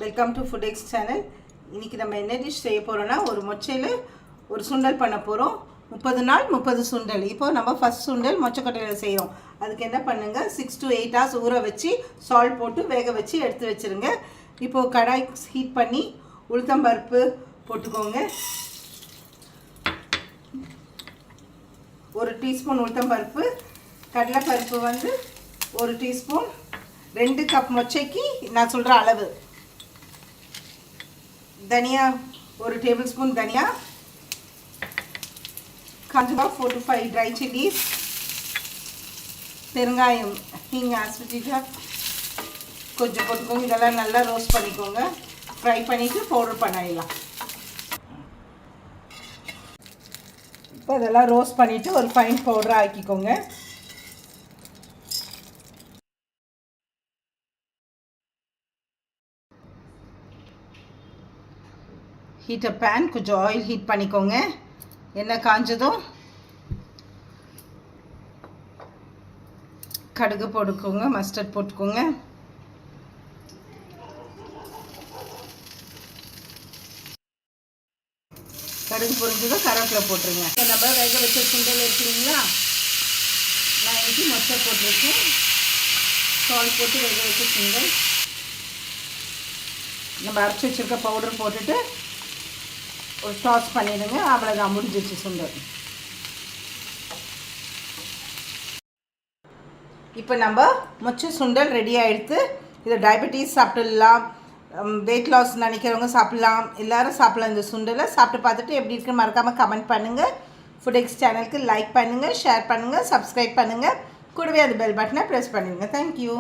Welcome to food X channel. இன்றைக்கி நம்ம என்ன டிஷ் செய்ய போகிறோன்னா, ஒரு மொச்சையில் ஒரு சுண்டல் பண்ண போகிறோம். 30 நாள் 30 சுண்டல். இப்போது நம்ம ஃபஸ்ட் சுண்டல் மொச்சக்கொட்டையில் செய்கிறோம். அதுக்கு என்ன பண்ணுங்கள், 6 to 8 hours ஊற வச்சு சால்ட் போட்டு வேக வச்சு எடுத்து வச்சுருங்க. இப்போது கடாய் ஹீட் பண்ணி உளுத்தம்பருப்பு போட்டுக்கோங்க. 1 டீஸ்பூன் உளுத்தம்பருப்பு, கடலைப்பருப்பு வந்து 1 டீஸ்பூன், 2 கப் மொச்சைக்கு நான் சொல்கிற அளவு. தனியா 1 டேபிள் ஸ்பூன் தனியா, காஞ்சா 4 to 5 ட்ரை சில்லிஸ், பெருங்காயம் ஹிங் ஆஸ்பிட்டிட்டாக கொஞ்சம் போட்டுக்கோங்க. இதெல்லாம் நல்லா ரோஸ்ட் பண்ணிக்கோங்க. ஃப்ரை பண்ணிவிட்டு பவுடர் பண்ணிடலாம். இப்போ இதெல்லாம் ரோஸ்ட் பண்ணிவிட்டு ஒரு ஃபைன் பவுடராக ஆக்கிக்கோங்க. ஹீட்டர் பேன், கொஞ்சம் ஆயில் ஹீட் பண்ணிக்கோங்க. எண்ணெய் காஞ்சதும் கடுகு போட்டுக்கோங்க, மஸ்டர்ட் போட்டுக்கோங்க. கடுகு பொரிஞ்சதும் கருவேப்பிலை போட்டுருங்க. நம்ம வேக வச்ச சுண்டல் இருக்குங்களா, நான் இன்னைக்கு மொச்சை போட்டிருக்கேன். சால்ட் போட்டு வேக வச்ச சுண்டல் நம்ம அரைச்சி வச்சுருக்க பவுடர் போட்டுட்டு ஒரு டாஸ் பண்ணிடுங்க. அவ்வளோதான், முடிஞ்சிச்சு சுண்டல். இப்போ நம்ம மொச்சை சுண்டல் ரெடி ஆகிடுத்து. இதை டயபெட்டிஸ் சாப்பிடலாம், வெயிட் லாஸ் நினைக்கிறவங்க சாப்பிட்லாம், எல்லோரும் சாப்பிட்லாம். இந்த சுண்டலை சாப்பிட்டு பார்த்துட்டு எப்படி இருக்குன்னு மறக்காமல் கமெண்ட் பண்ணுங்கள். ஃபுட் எக்ஸ் சேனலுக்கு லைக் பண்ணுங்கள், ஷேர் பண்ணுங்கள், சப்ஸ்கிரைப் பண்ணுங்கள். கூடவே அது பெல் பட்டனை ப்ரெஸ் பண்ணிடுங்க. தேங்க்யூ.